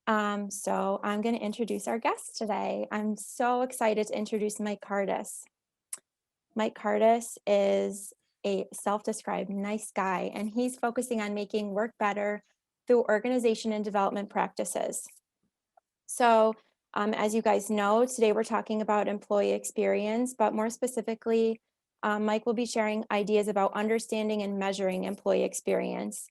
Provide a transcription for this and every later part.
So I'm going to introduce our guest today. I'm so excited to introduce Mike Cardis. Mike Cardis is a self-described nice guy, and he's focusing on making work better through organization and development practices. So as you guys know, today we're talking about employee experience, but more specifically, Mike will be sharing ideas about understanding and measuring employee experience.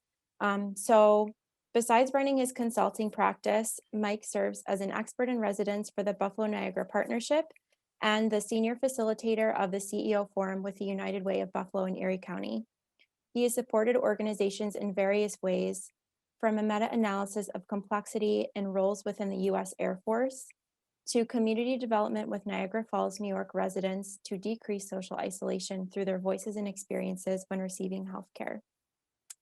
So besides running his consulting practice, Mike serves as an expert in residence for the Buffalo Niagara Partnership and the senior facilitator of the CEO Forum with the United Way of Buffalo and Erie County. He has supported organizations in various ways, from a meta-analysis of complexity and roles within the U.S. Air Force, to community development with Niagara Falls, New York residents to decrease social isolation through their voices and experiences when receiving healthcare.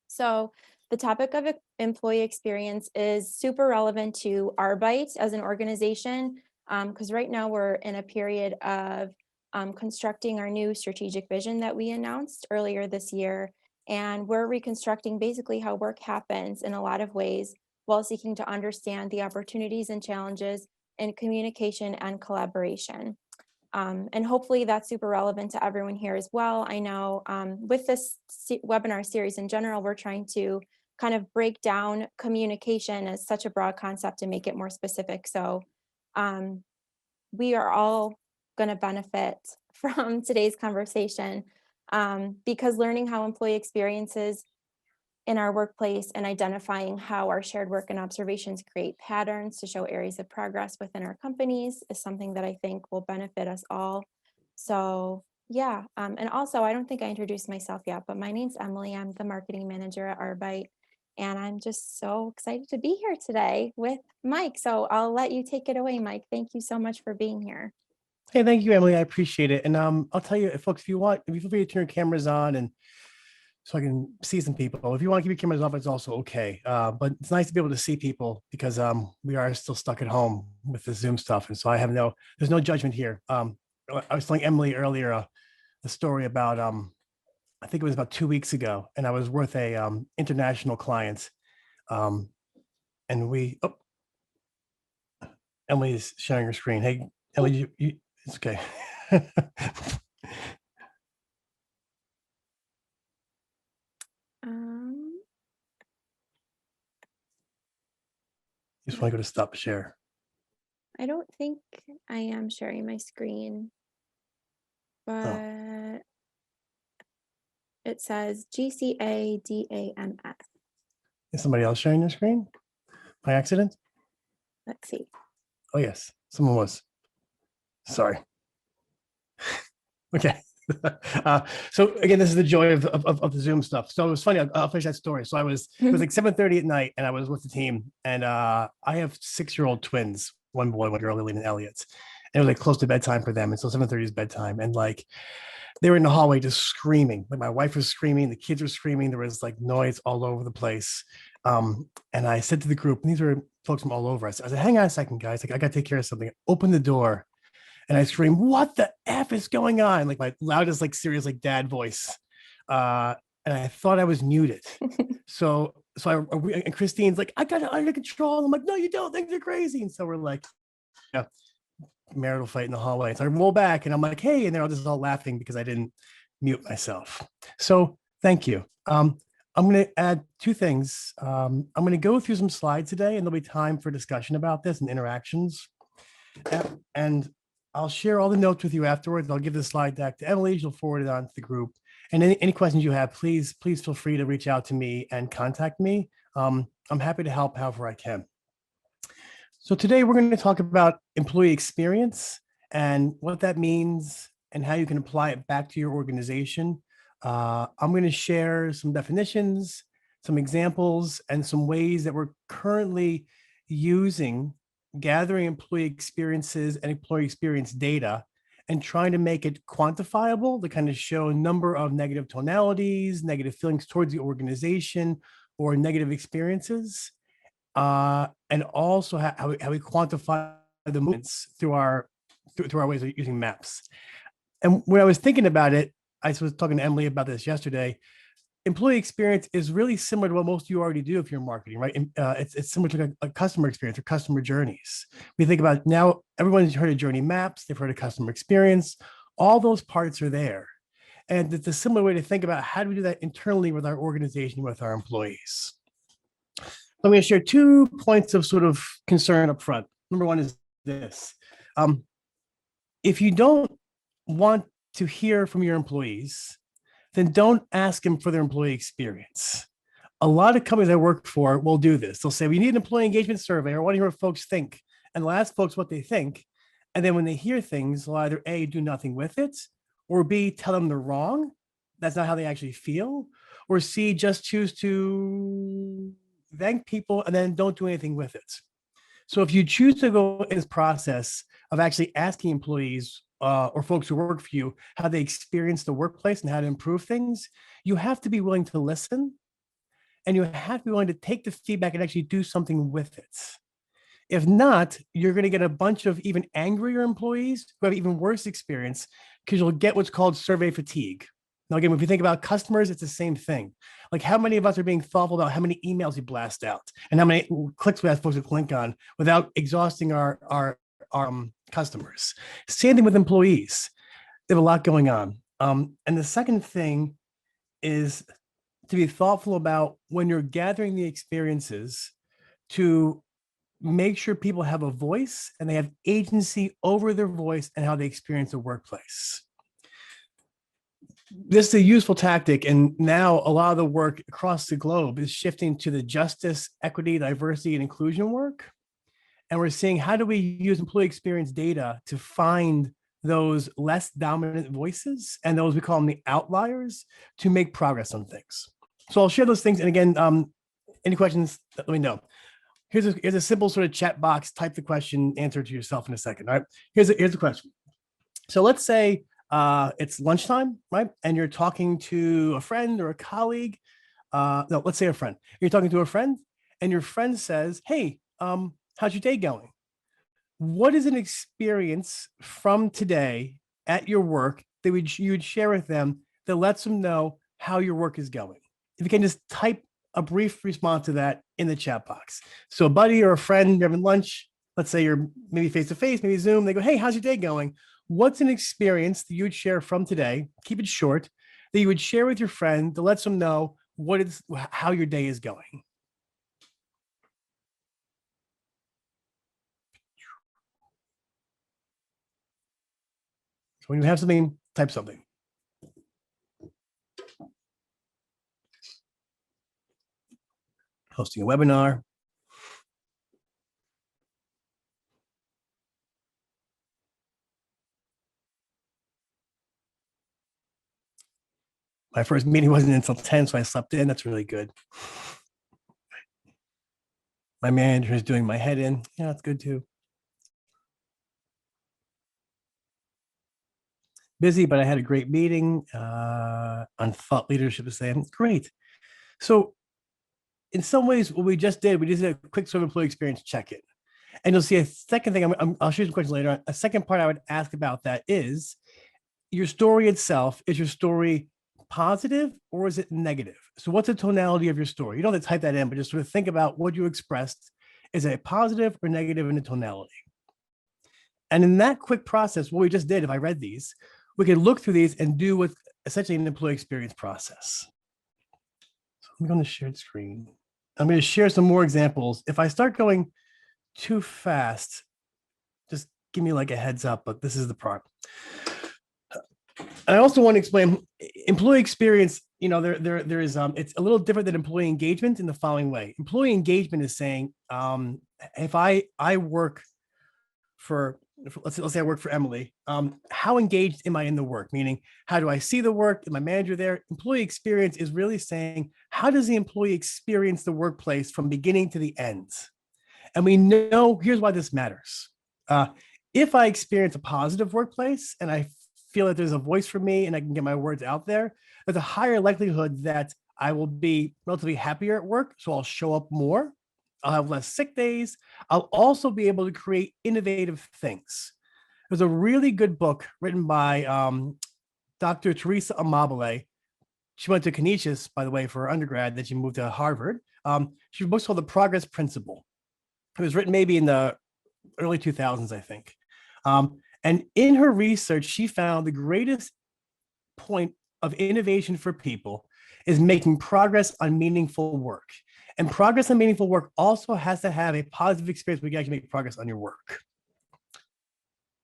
So the topic of employee experience is super relevant to Arbite as an organization, because right now we're in a period of constructing our new strategic vision that we announced earlier this year. And we're reconstructing basically how work happens in a lot of ways while seeking to understand the opportunities and challenges in communication and collaboration. And hopefully that's super relevant to everyone here as well. I know with this webinar series in general, we're trying to kind of break down communication as such a broad concept and make it more specific. So we are all going to benefit from today's conversation because learning how employee experiences in our workplace and identifying how our shared work and observations create patterns to show areas of progress within our companies is something that I think will benefit us all. So yeah, and also I don't think I introduced myself yet, but my name's Emily. I'm the marketing manager at Arbite, and I'm just so excited to be here today with Mike. So I'll let you take it away, Mike. Thank you so much for being here. Hey, thank you, Emily. I appreciate it. And I'll tell you, folks, if you feel free to turn your cameras on and so I can see some people. If you want to keep your cameras off, it's also okay. But it's nice to be able to see people because we are still stuck at home with the Zoom stuff. And so there's no judgment here. I was telling Emily earlier a story about, I think it was about 2 weeks ago, and I was with a international client. And Emily's sharing her screen. Hey, Emily, it's okay. Just want to go to stop share. I don't think I am sharing my screen, but it says GCADAMS. Is somebody else sharing their screen by accident? Let's see. Oh, yes, someone was. Sorry. Okay. So again, this is the joy of the Zoom stuff. So it was funny. I'll finish that story. So it was like 7:30 at night, and I was with the team, and I have 6-year-old twins, one boy, one girl, Lily and Elliot, and it was like close to bedtime for them, and so 7:30 is bedtime, and like they were in the hallway just screaming. Like my wife was screaming, the kids were screaming. There was like noise all over the place, and I said to the group, and these were folks from all over. I said, "Hang on a second, guys. Like I got to take care of something." Open the door. And I screamed, "What the F is going on?" Like my loudest, like serious, like dad voice. And I thought I was muted. So and Christine's like, "I got it under control." I'm like, "No, you don't. Things are crazy." And so we're like, yeah, marital fight in the hallway. So I roll back and I'm like, "Hey," and they're all just all laughing because I didn't mute myself. So thank you. I'm going to add two things. I'm going to go through some slides today, and there'll be time for discussion about this and interactions. And I'll share all the notes with you afterwards. I'll give the slide deck to Emily. She'll forward it on to the group. And any questions you have, please feel free to reach out to me and contact me. I'm happy to help however I can. So today we're going to talk about employee experience and what that means and how you can apply it back to your organization. I'm going to share some definitions, some examples, and some ways that we're currently using gathering employee experiences and employee experience data and trying to make it quantifiable to kind of show a number of negative tonalities, negative feelings towards the organization, or negative experiences. And also how we quantify the movements through our ways of using maps. And when I was thinking about it, I was talking to Emily about this yesterday. employee experience is really similar to what most of you already do if you're in marketing, right? It's similar to a customer experience or customer journeys. We think about now, everyone's heard of journey maps, they've heard of customer experience. All those parts are there. And it's a similar way to think about how do we do that internally with our organization, with our employees. I'm going to share 2 points of sort of concern up front. Number one is this. If you don't want to hear from your employees, then don't ask them for their employee experience. A lot of companies I work for will do this. They'll say, we need an employee engagement survey, or I want to hear what folks think. And they'll ask folks what they think. And then when they hear things, they'll either A, do nothing with it, or B, tell them they're wrong. That's not how they actually feel. Or C, just choose to thank people and then don't do anything with it. So if you choose to go in this process of actually asking employees or folks who work for you how they experience the workplace and how to improve things, you have to be willing to listen, and you have to be willing to take the feedback and actually do something with it. If not, you're going to get a bunch of even angrier employees who have even worse experience, because you'll get what's called survey fatigue. Now, again, if you think about customers, it's the same thing. Like, how many of us are being thoughtful about how many emails we blast out and how many clicks we ask folks to click on without exhausting our customers? Same thing with employees. They have a lot going on. And the second thing is to be thoughtful about when you're gathering the experiences, to make sure people have a voice and they have agency over their voice and how they experience the workplace. This is a useful tactic, and now a lot of the work across the globe is shifting to the justice, equity, diversity, and inclusion work. And we're seeing, how do we use employee experience data to find those less dominant voices and those, we call them the outliers, to make progress on things. So I'll share those things. And again, any questions, let me know. Here's a simple sort of chat box. Type the question, answer it to yourself in a second. All right. Here's a question. So let's say it's lunchtime, right? And you're talking to a friend or a colleague. No, let's say a friend. You're talking to a friend, and your friend says, "Hey, how's your day going?" What is an experience from today at your work that you would share with them that lets them know how your work is going? If you can just type a brief response to that in the chat box. So a buddy or a friend, you're having lunch, let's say you're maybe face-to-face, maybe Zoom, they go, "Hey, how's your day going?" What's an experience that you would share from today, keep it short, that you would share with your friend that lets them know how your day is going? So when you have something, type something. Hosting a webinar. My first meeting wasn't until 10, so I slept in. That's really good. My manager is doing my head in. Yeah, that's good too. Busy, but I had a great meeting on thought leadership today. Great. So in some ways, what we just did a quick sort of employee experience check-in. And you'll see a second thing, I'll show you some questions later. A second part I would ask about that is, your story itself, is your story positive or is it negative? So what's the tonality of your story? You don't have to type that in, but just sort of think about what you expressed. Is it positive or negative in the tonality? And in that quick process, what we just did, if I read these, we could look through these and do what's essentially an employee experience process. So let me go on the shared screen. I'm going to share some more examples. If I start going too fast, just give me like a heads up, but this is the part. I also want to explain employee experience. You know, there is it's a little different than employee engagement in the following way. Employee engagement is saying, if I work for, let's say I work for Emily, how engaged am I in the work? Meaning, how do I see the work? Is my manager there? Employee experience is really saying, how does the employee experience the workplace from beginning to the end? And we know, here's why this matters. If I experience a positive workplace and I feel that there's a voice for me and I can get my words out there, there's a higher likelihood that I will be relatively happier at work. So I'll show up more. I'll have less sick days. I'll also be able to create innovative things. There's a really good book written by Dr. Teresa Amabile She went to Canisius, by the way, for her undergrad. Then she moved to Harvard. She wrote a book called The Progress Principle. It was written maybe in the early 2000s, I think. And in her research, she found the greatest point of innovation for people is making progress on meaningful work. And progress on meaningful work also has to have a positive experience where you can actually make progress on your work.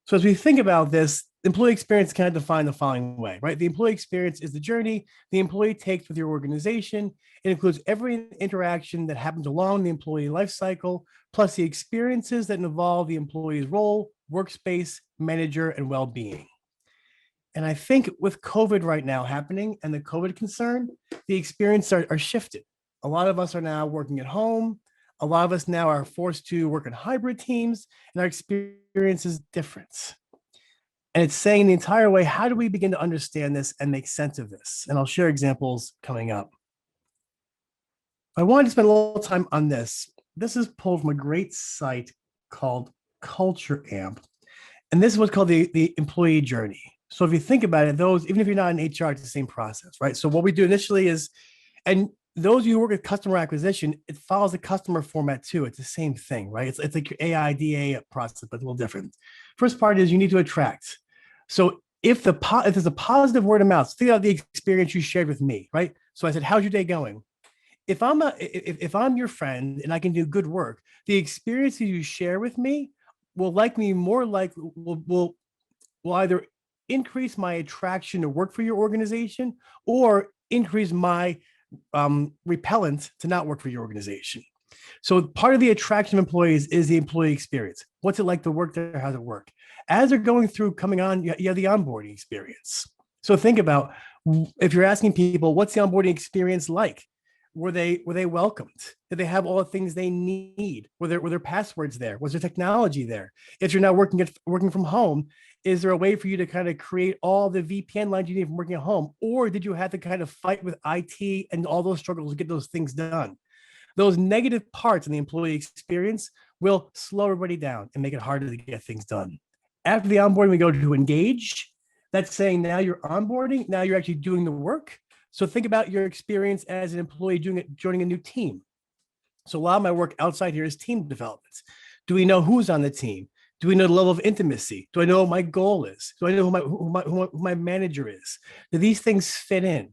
So as we think about this, employee experience kind of defined the following way, right? The employee experience is the journey the employee takes with your organization. It includes every interaction that happens along the employee life cycle, plus the experiences that involve the employee's role, workspace, manager, and well-being. And I think with COVID right now happening and the COVID concern, the experience are shifted. A lot of us are now working at home. A lot of us now are forced to work in hybrid teams, and our experience is different. And it's saying the entire way, how do we begin to understand this and make sense of this? And I'll share examples coming up. I wanted to spend a little time on this. This is pulled from a great site called Culture Amp. And this is what's called the employee journey. So if you think about it, those, even if you're not in HR, it's the same process, right? So what we do initially is, and those of you who work with customer acquisition, it follows the customer format too. It's the same thing, right? It's like your AIDA process, but a little different. First part is you need to attract. So if there's a positive word of mouth, think about the experience you shared with me, right? So I said, how's your day going? If I'm your friend and I can do good work, the experiences you share with me will likely more likely will either increase my attraction to work for your organization or increase my repellent to not work for your organization. So part of the attraction of employees is the employee experience. What's it like to work there? How's it work? As they're going through coming on, you have the onboarding experience. So think about if you're asking people, what's the onboarding experience like? Were they welcomed? Did they have all the things they need? Were there passwords there? Was there technology there? If you're now working from home, is there a way for you to kind of create all the VPN lines you need from working at home? Or did you have to kind of fight with IT and all those struggles to get those things done? Those negative parts in the employee experience will slow everybody down and make it harder to get things done. After the onboarding, we go to engage. That's saying now you're onboarding, now you're actually doing the work. So think about your experience as an employee joining a new team. So a lot of my work outside here is team development. Do we know who's on the team? Do we know the level of intimacy? Do I know what my goal is? Do I know who my manager is? Do these things fit in?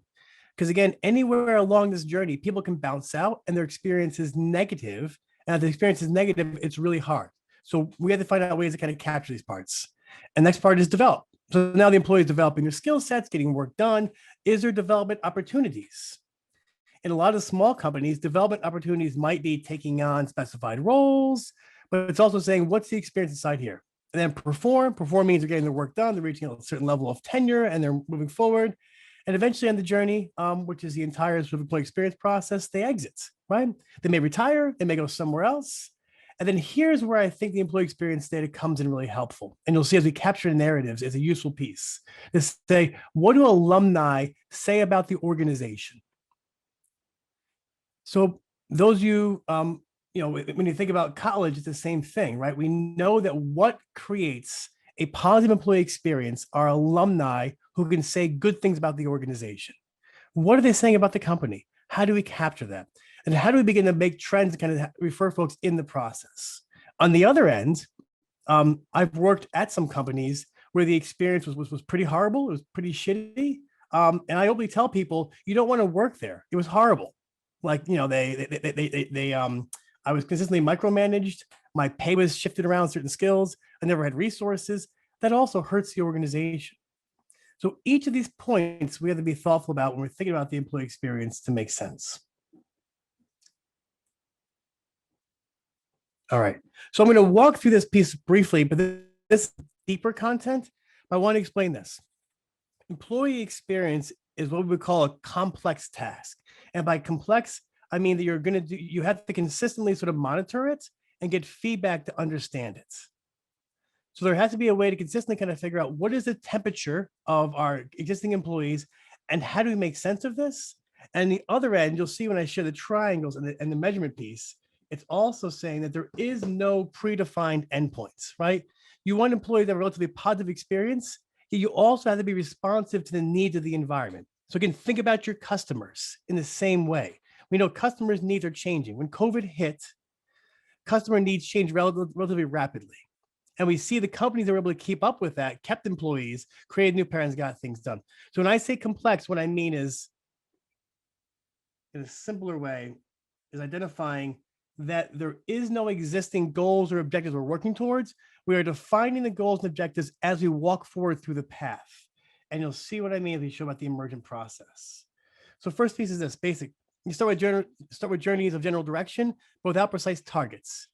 Because again, anywhere along this journey, people can bounce out and their experience is negative. And if the experience is negative, it's really hard. So we have to find out ways to kind of capture these parts. And next part is develop. So now the employee is developing their skill sets, getting work done. Is there development opportunities? In a lot of small companies, development opportunities might be taking on specified roles, but it's also saying, what's the experience inside here? And then perform. Perform means they're getting their work done, they're reaching a certain level of tenure, and they're moving forward. And eventually on the journey, which is the entire sort of employee experience process, they exit, right? They may retire, they may go somewhere else. And then here's where I think the employee experience data comes in really helpful. And you'll see as we capture the narratives, it's a useful piece to say, what do alumni say about the organization? So those of you, when you think about college, it's the same thing, right? We know that what creates a positive employee experience are alumni who can say good things about the organization. What are they saying about the company? How do we capture that? And how do we begin to make trends and kind of refer folks in the process? On the other end, I've worked at some companies where the experience was pretty horrible. It was pretty shitty. And I openly tell people, you don't want to work there. It was horrible. Like, I was consistently micromanaged. My pay was shifted around certain skills. I never had resources. That also hurts the organization. So each of these points we have to be thoughtful about when we're thinking about the employee experience to make sense. All right. So I'm going to walk through this piece briefly, but this deeper content, I want to explain this. Employee experience is what we would call a complex task. And by complex, I mean that you have to consistently sort of monitor it and get feedback to understand it. So there has to be a way to consistently kind of figure out what is the temperature of our existing employees and how do we make sense of this? And the other end, you'll see when I share the triangles and the measurement piece, it's also saying that there is no predefined endpoints, right? You want employees that have a relatively positive experience, yet you also have to be responsive to the needs of the environment. So again, think about your customers in the same way. We know customers' needs are changing. When COVID hit, customer needs changed relatively rapidly. And we see the companies that were able to keep up with that, kept employees, created new parents, got things done. So when I say complex, what I mean is, in a simpler way, is identifying that there is no existing goals or objectives we're working towards. We are defining the goals and objectives as we walk forward through the path. And you'll see what I mean as we show about the emergent process. So first piece is this basic. You start with journeys of general direction, but without precise targets.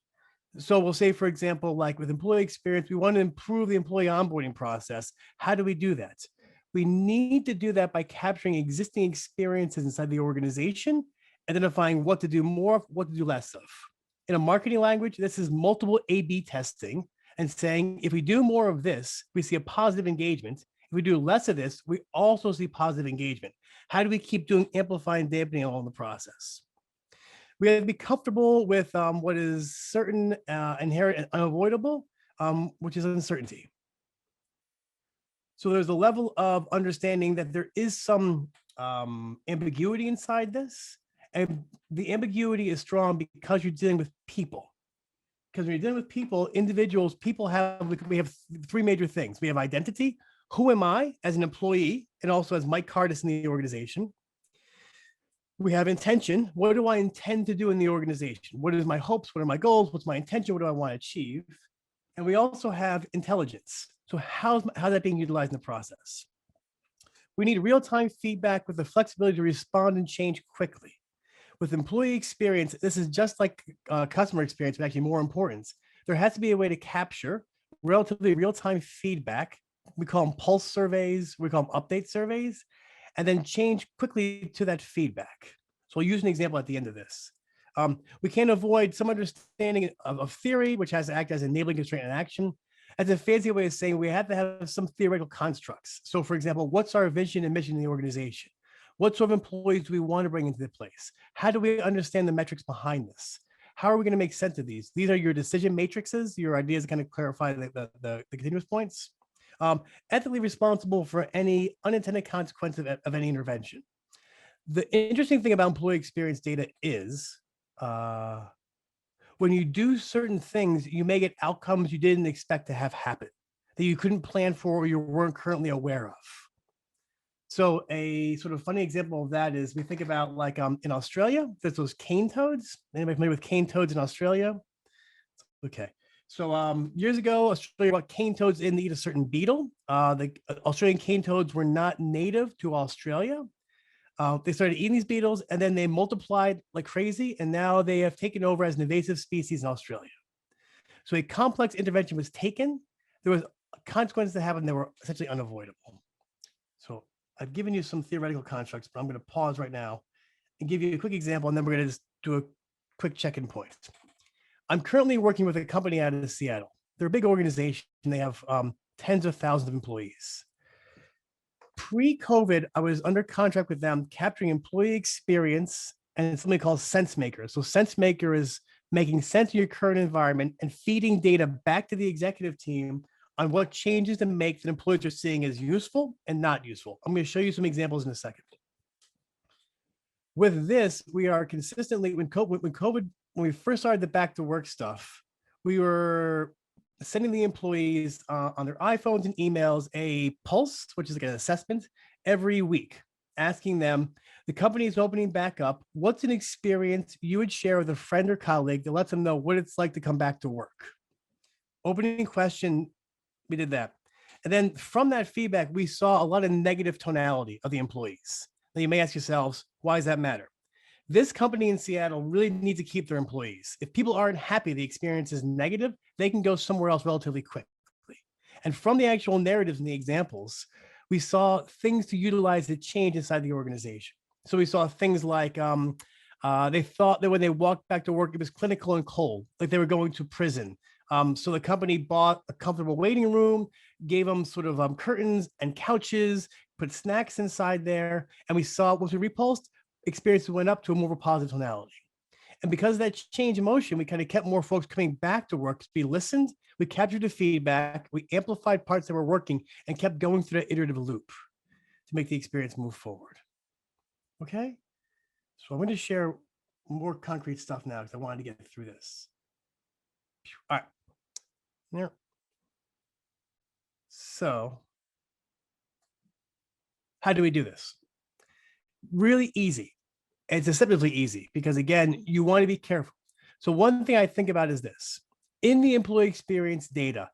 So we'll say, for example, like with employee experience, we want to improve the employee onboarding process. How do we do that? We need to do that by capturing existing experiences inside the organization, identifying what to do more of, what to do less of. In a marketing language, this is multiple A/B testing and saying, if we do more of this, we see a positive engagement. If we do less of this, we also see positive engagement. How do we keep doing amplifying, dampening along the process? We have to be comfortable with what is certain, inherent, and unavoidable, which is uncertainty. So there's a level of understanding that there is some ambiguity inside this. And the ambiguity is strong because you're dealing with people. Because when you're dealing with people, individuals, we have three major things. We have identity. Who am I as an employee? And also as Mike Cardis in the organization. We have intention. What do I intend to do in the organization? What is my hopes? What are my goals? What's my intention? What do I want to achieve? And we also have intelligence. So how's that being utilized in the process? We need real-time feedback with the flexibility to respond and change quickly. With employee experience, this is just like customer experience, but actually more important. There has to be a way to capture relatively real-time feedback. We call them pulse surveys. We call them update surveys, and then change quickly to that feedback. So I'll use an example at the end of this. We can't avoid some understanding of theory, which has to act as enabling constraint and action. That's a fancy way of saying we have to have some theoretical constructs. So for example, what's our vision and mission in the organization? What sort of employees do we want to bring into the place? How do we understand the metrics behind this? How are we going to make sense of these? These are your decision matrices, your ideas to kind of clarify the continuous points. Ethically responsible for any unintended consequence of any intervention. The interesting thing about employee experience data is when you do certain things, you may get outcomes you didn't expect to have happen, that you couldn't plan for or you weren't currently aware of. So a sort of funny example of that is we think about like in Australia, there's those cane toads. Anybody familiar with cane toads in Australia? Okay. So years ago, Australia brought cane toads in to eat a certain beetle. The Australian cane toads were not native to Australia. They started eating these beetles and then they multiplied like crazy. And now they have taken over as an invasive species in Australia. So a complex intervention was taken. There was consequences that happened that were essentially unavoidable. So I've given you some theoretical constructs, but I'm going to pause right now and give you a quick example, and then we're going to just do a quick check-in point. I'm currently working with a company out of Seattle. They're a big organization. They have tens of thousands of employees. Pre-COVID, I was under contract with them, capturing employee experience and something called Sense Maker. So Sense Maker is making sense of your current environment and feeding data back to the executive team on what changes to make that employees are seeing as useful and not useful. I'm going to show you some examples in a second. With this, we are consistently, when we first started the back to work stuff, we were sending the employees on their iPhones and emails a pulse, which is like an assessment every week, asking them, the company is opening back up. What's an experience you would share with a friend or colleague that lets them know what it's like to come back to work? Opening question, we did that. And then from that feedback, we saw a lot of negative tonality of the employees. Now you may ask yourselves, why does that matter? This company in Seattle really needs to keep their employees. If people aren't happy, the experience is negative, they can go somewhere else relatively quickly. And from the actual narratives and the examples, we saw things to utilize that change inside the organization. So we saw things like they thought that when they walked back to work, it was clinical and cold, like they were going to prison. So the company bought a comfortable waiting room, gave them sort of curtains and couches, put snacks inside there. And we saw once we repulsed, experiences went up to a more positive tonality. And because of that change in motion, we kind of kept more folks coming back to work to be listened. We captured the feedback, we amplified parts that were working and kept going through that iterative loop to make the experience move forward. Okay. So I'm going to share more concrete stuff now because I wanted to get through this. All right. Yeah. So how do we do this? Really easy. It's deceptively easy because, again, you want to be careful. So one thing I think about is this. In the employee experience data,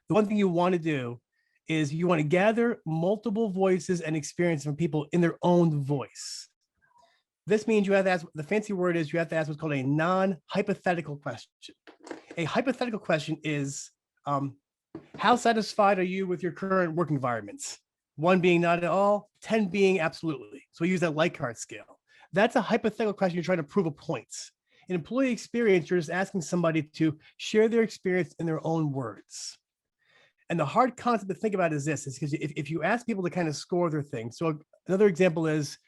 the one thing you want to do is you want to gather multiple voices and experiences from people in their own voice. This means you have to ask, the fancy word is you have to ask what's called a non-hypothetical question. A hypothetical question is, how satisfied are you with your current work environments? One being not at all, 10 being absolutely. So we use that Likert scale. That's a hypothetical question. You're trying to prove a point. In employee experience, you're just asking somebody to share their experience in their own words. And the hard concept to think about is this, is because if you ask people to kind of score their thing. So another example is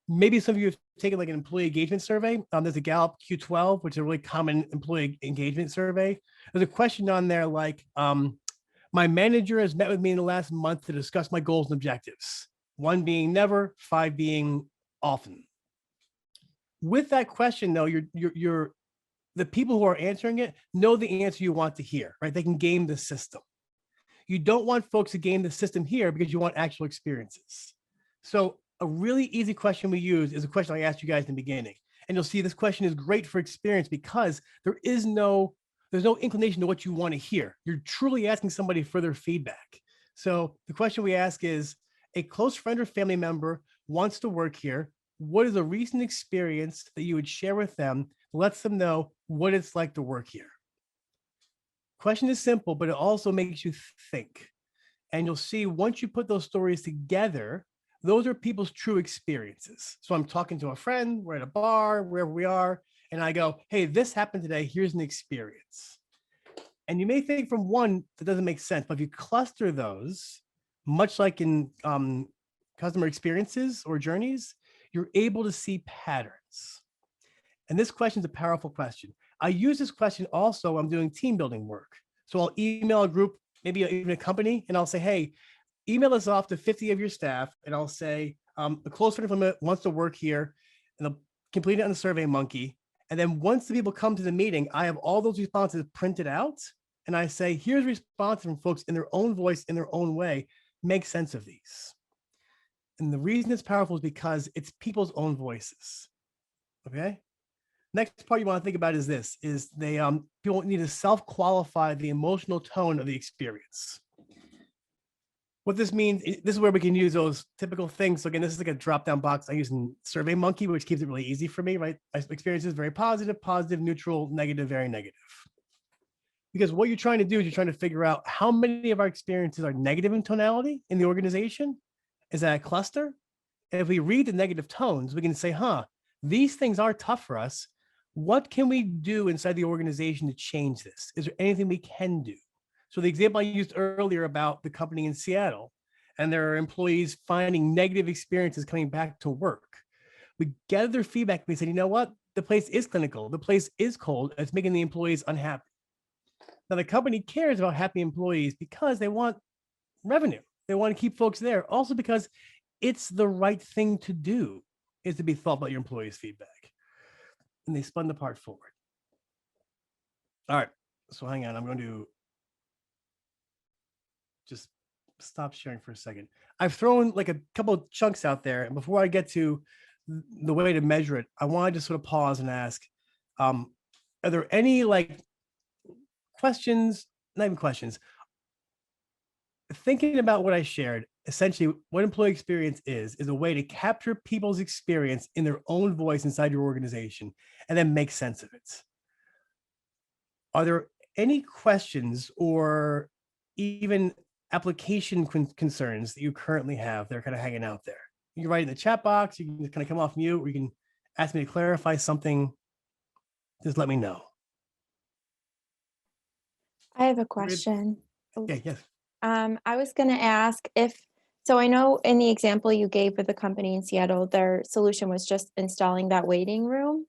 maybe some of you have taken like an employee engagement survey. There's a Gallup Q12, which is a really common employee engagement survey. There's a question on there like, my manager has met with me in the last month to discuss my goals and objectives. One being never, five being often. With that question, though, you're the people who are answering it know the answer you want to hear, right? They can game the system. You don't want folks to game the system here because you want actual experiences. So a really easy question we use is a question I asked you guys in the beginning. And you'll see this question is great for experience because there's no inclination to what you want to hear. You're truly asking somebody for their feedback. So the question we ask is, a close friend or family member wants to work here. What is a recent experience that you would share with them, lets them know what it's like to work here? Question is simple, but it also makes you think. And you'll see once you put those stories together, those are people's true experiences. So I'm talking to a friend, we're at a bar, wherever we are, and I go, hey, this happened today. Here's an experience. And you may think from one that doesn't make sense, but if you cluster those, much like in customer experiences or journeys, you're able to see patterns. And this question is a powerful question. I use this question also when I'm doing team building work. So I'll email a group, maybe even a company, and I'll say, hey, email this off to 50 of your staff. And I'll say, a close friend from it wants to work here, and they'll complete it on the Survey Monkey. And then once the people come to the meeting, I have all those responses printed out. And I say, here's responses from folks in their own voice, in their own way. Make sense of these. And the reason it's powerful is because it's people's own voices. Okay. Next part you want to think about is this, is people need to self-qualify the emotional tone of the experience. What this means, this is where we can use those typical things. So again, this is like a drop-down box I use in Survey Monkey, which keeps it really easy for me, right? My experience is very positive, neutral, negative, very negative. Because what you're trying to do is you're trying to figure out how many of our experiences are negative in tonality in the organization. Is that a cluster? And if we read the negative tones, we can say, these things are tough for us. What can we do inside the organization to change this? Is there anything we can do? So the example I used earlier about the company in Seattle and their employees finding negative experiences coming back to work. We gathered their feedback and we said, you know what? The place is clinical. The place is cold. It's making the employees unhappy. Now the company cares about happy employees because they want revenue. They want to keep folks there. Also because it's the right thing to do, is to be thoughtful about your employees' feedback. And they spun the part forward. All right, so hang on, I'm going to just stop sharing for a second. I've thrown like a couple of chunks out there, and before I get to the way to measure it, I wanted to sort of pause and ask, are there any like questions, not even questions, thinking about what I shared, essentially what employee experience is a way to capture people's experience in their own voice inside your organization and then make sense of it. Are there any questions or even application concerns that you currently have that are kind of hanging out there? You can write in the chat box, you can just kind of come off mute, or you can ask me to clarify something. Just let me know. I have a question. Yeah, yes. I was going to ask so I know in the example you gave with the company in Seattle, their solution was just installing that waiting room.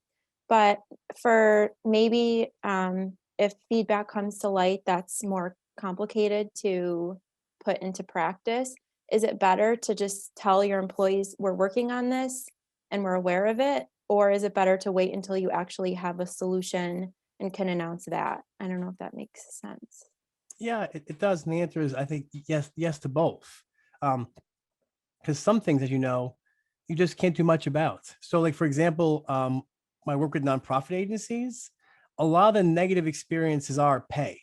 But for maybe if feedback comes to light that's more complicated to put into practice, is it better to just tell your employees we're working on this and we're aware of it? Or is it better to wait until you actually have a solution and can announce that? I don't know if that makes sense. Yeah, it does. And the answer is, I think, yes to both. Um, because some things, as you know, you just can't do much about. So, like for example, my work with nonprofit agencies, a lot of the negative experiences are pay.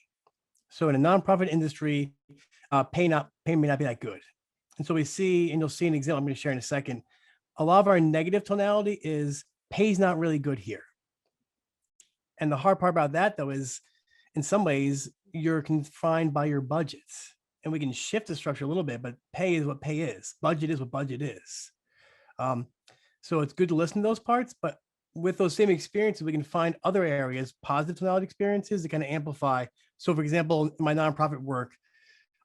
So in a nonprofit industry, pay may not be that good. And so we see, and you'll see an example I'm going to share in a second. A lot of our negative tonality is pay's not really good here. And the hard part about that, though, is in some ways you're confined by your budgets. And we can shift the structure a little bit, but pay is what pay is. Budget is what budget is. Um, so it's good to listen to those parts, but with those same experiences, we can find other areas, positive tonality experiences, to kind of amplify. So, for example, in my nonprofit work,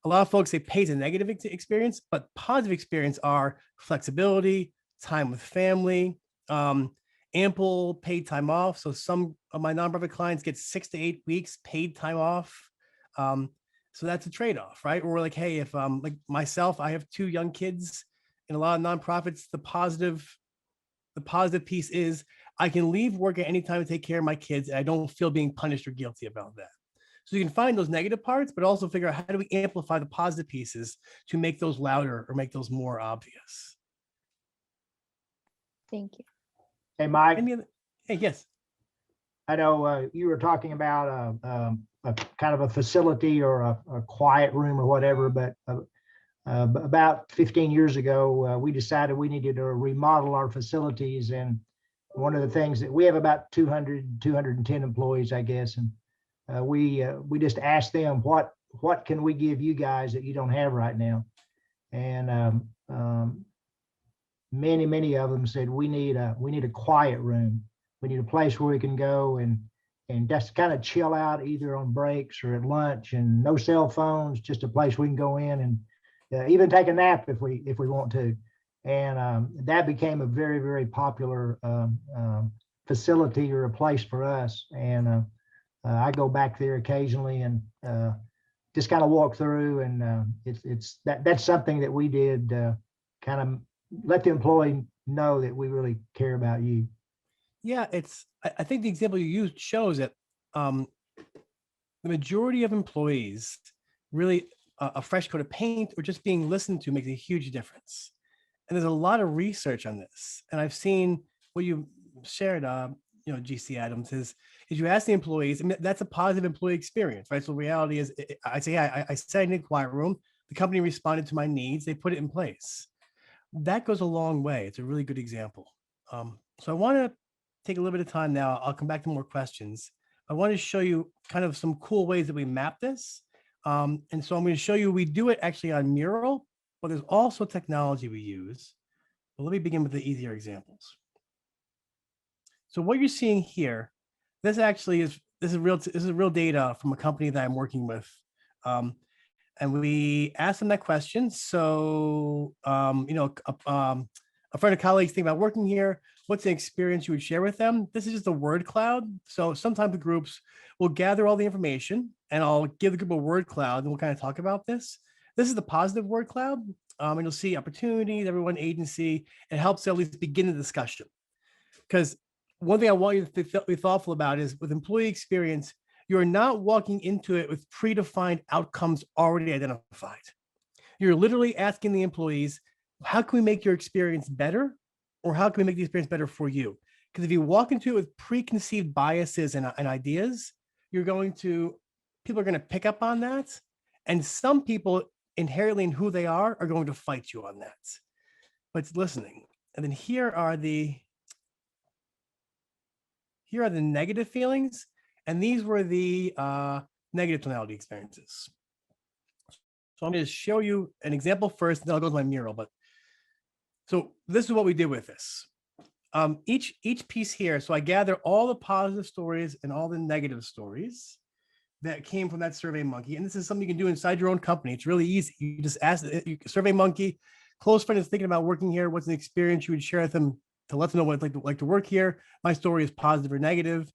a lot of folks say pay is a negative experience, but positive experience are flexibility, time with family, um, ample paid time off. So some of my nonprofit clients get 6 to 8 weeks paid time off. Um, so that's a trade-off, right? Or like, hey, if like myself, I have 2 young kids. In a lot of nonprofits, the positive piece is I can leave work at any time to take care of my kids, and I don't feel being punished or guilty about that. So you can find those negative parts, but also figure out how do we amplify the positive pieces to make those louder or make those more obvious. Thank you. Hey, Mike, Any other, hey, yes. I know you were talking about a kind of a facility or a quiet room or whatever, but about 15 years ago, we decided we needed to remodel our facilities. And one of the things that we have about 210 employees, I guess. And we just asked them, what can we give you guys that you don't have right now? And many of them said, we need a quiet room. We need a place where we can go and just kind of chill out either on breaks or at lunch, and no cell phones, just a place we can go in and even take a nap if we want to. And that became a very popular facility or a place for us. And I go back there occasionally and just kind of walk through, and that's something that we did, kind of let the employee know that we really care about you. Yeah, I think the example you used shows that the majority of employees really a fresh coat of paint or just being listened to makes a huge difference. And there's a lot of research on this. And I've seen what you shared, GC Adams, is you ask the employees, and that's a positive employee experience, right? So reality is, I say, I said I need a quiet room. The company responded to my needs. They put it in place. That goes a long way. It's a really good example. So I want to take a little bit of time now. I'll come back to more questions. I want to show you kind of some cool ways that we map this. And so I'm going to show you, we do it actually on Mural, but there's also technology we use. But let me begin with the easier examples. So what you're seeing here, this is real data from a company that I'm working with. And we asked them that question. So, a friend or colleagues think about working here. What's an experience you would share with them? This is just a word cloud. So sometimes the groups will gather all the information, and I'll give the group a word cloud, and we'll kind of talk about this. This is the positive word cloud. And you'll see opportunities, everyone, agency. It helps at least begin the discussion. Because one thing I want you to be thoughtful about is with employee experience, you're not walking into it with predefined outcomes already identified. You're literally asking the employees, how can we make your experience better? Or how can we make the experience better for you? Because if you walk into it with preconceived biases and ideas, people are going to pick up on that. And some people inherently in who they are going to fight you on that. But it's listening. And then here are the negative feelings. And these were the negative tonality experiences. So I'm going to show you an example first, and then I'll go to my mural. But so this is what we did with this. Each piece here. So I gather all the positive stories and all the negative stories that came from that Survey Monkey. And this is something you can do inside your own company. It's really easy. You just ask Survey Monkey, close friend is thinking about working here. What's an experience you would share with them to let them know what it's like to work here? My story is positive or negative.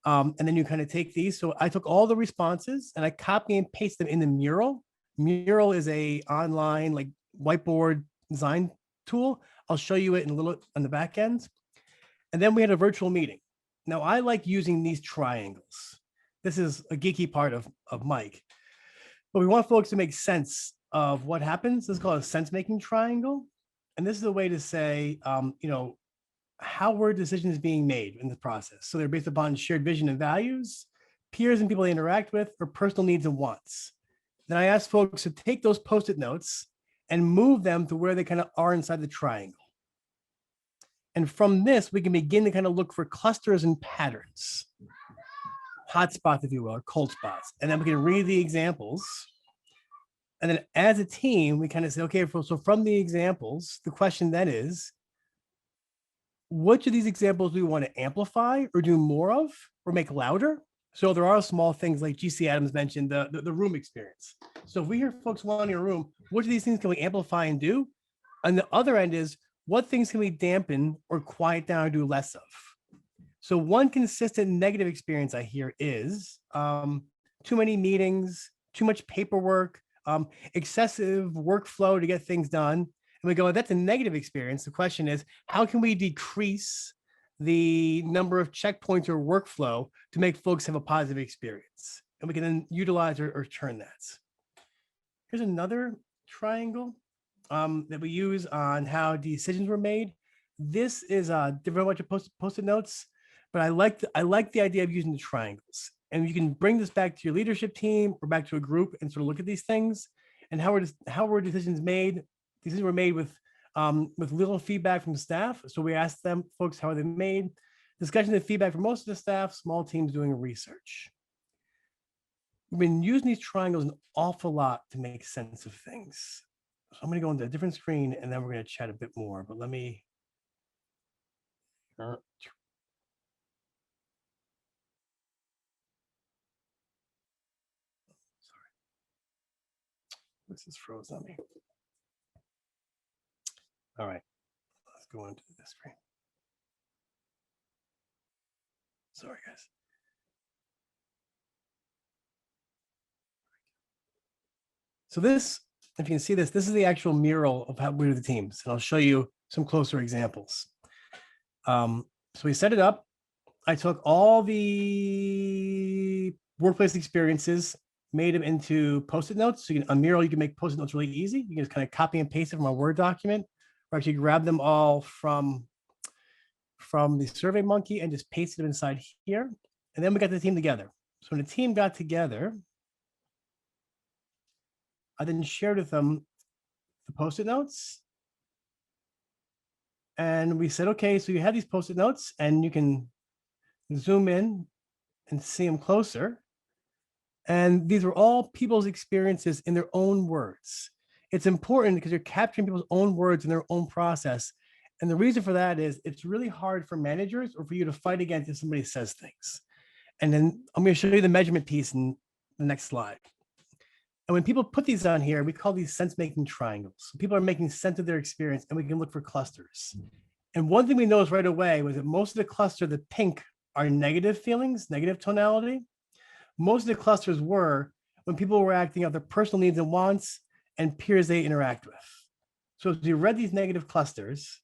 And then you kind of take these. So I took all the responses and I copy and paste them in the Mural. Mural is a online like whiteboard design tool. I'll show you it in a little on the back end. And then we had a virtual meeting. Now I like using these triangles. This is a geeky part of Mike, but we want folks to make sense of what happens. This is called a sense-making triangle. And this is a way to say, how were decisions being made in the process. So they're based upon shared vision and values, peers and people they interact with, or personal needs and wants. Then I ask folks to take those Post-it notes and move them to where they kind of are inside the triangle. And from this, we can begin to kind of look for clusters and patterns, hot spots, if you will, or cold spots. And then we can read the examples. And then as a team, we kind of say, okay, so from the examples, the question then is, which of these examples do we want to amplify or do more of or make louder? So there are small things like GC Adams mentioned, the room experience. So if we hear folks wanting a room, which of these things can we amplify and do? On the other end is, what things can we dampen or quiet down or do less of? So one consistent negative experience I hear is too many meetings, too much paperwork, excessive workflow to get things done. And we go, that's a negative experience. The question is, how can we decrease the number of checkpoints or workflow to make folks have a positive experience? And we can then utilize or turn that. Here's another triangle that we use on how decisions were made. This is a different bunch of post-it notes, but I like the idea of using the triangles. And you can bring this back to your leadership team or back to a group and sort of look at these things and how were decisions made. Decisions were made with little feedback from staff. So we asked them, folks, how are they made? Discussion and feedback from most of the staff, small teams doing research. We've been using these triangles an awful lot to make sense of things. So I'm going to go into a different screen and then we're going to chat a bit more, but let me. Sorry. This is frozen on me. All right, let's go into this screen. Sorry, guys. So this, if you can see this is the actual mural of how we do the teams. And I'll show you some closer examples. So we set it up. I took all the workplace experiences, made them into Post-it notes. So a mural, you can make Post-it notes really easy. You can just kind of copy and paste it from a Word document, or actually grab them all from the Survey Monkey and just paste them inside here. And then we got the team together. So when the team got together, I then shared with them the Post-it notes. And we said, okay, so you have these Post-it notes and you can zoom in and see them closer. And these are all people's experiences in their own words. It's important because you're capturing people's own words in their own process. And the reason for that is it's really hard for managers or for you to fight against if somebody says things. And then I'm going to show you the measurement piece in the next slide. And when people put these on here, we call these sense-making triangles. So people are making sense of their experience and we can look for clusters. And one thing we noticed right away was that most of the cluster, the pink, are negative feelings, negative tonality. Most of the clusters were when people were acting out their personal needs and wants and peers they interact with. So as you read these negative clusters,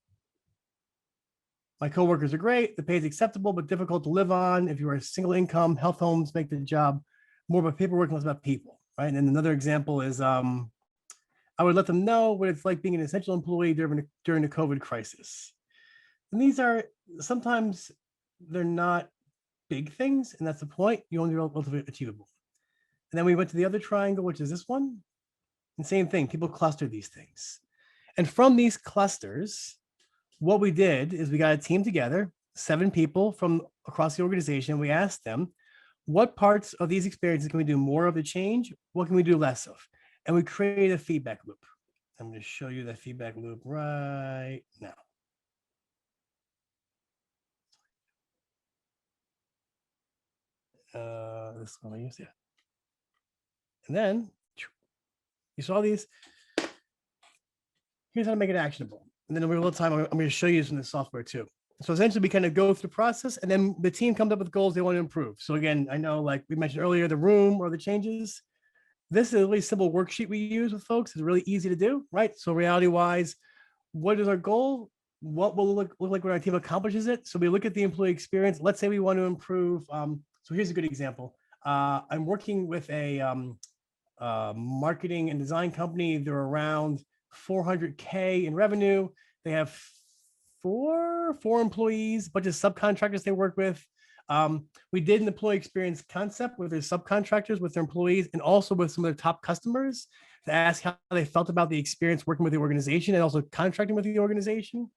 my coworkers are great, the pay is acceptable but difficult to live on. If you are a single income, health homes make the job more about paperwork and less about people, right? And another example is I would let them know what it's like being an essential employee during the COVID crisis. And these are sometimes they're not big things, and that's the point. You only relatively achievable. And then we went to the other triangle, which is this one. And same thing, people cluster these things. And from these clusters, what we did is we got a team together, 7 people from across the organization. We asked them, what parts of these experiences can we do more of the change? What can we do less of? And we created a feedback loop. I'm going to show you that feedback loop right now. This one I use, yeah. And then you saw these. Here's how to make it actionable. And then in a little time, I'm going to show you some of the software too. So essentially, we kind of go through the process, and then the team comes up with goals they want to improve. So again, I know, like we mentioned earlier, the room or the changes. This is a really simple worksheet we use with folks. It's really easy to do, right? So reality-wise, what is our goal? what will look like when our team accomplishes it. So we look at the employee experience. Let's say we want to improve. So here's a good example. I'm working with a marketing and design company. They're around 400K in revenue. They have four employees, a bunch of subcontractors they work with. We did an employee experience concept with their subcontractors, with their employees, and also with some of their top customers to ask how they felt about the experience working with the organization and also contracting with the organization.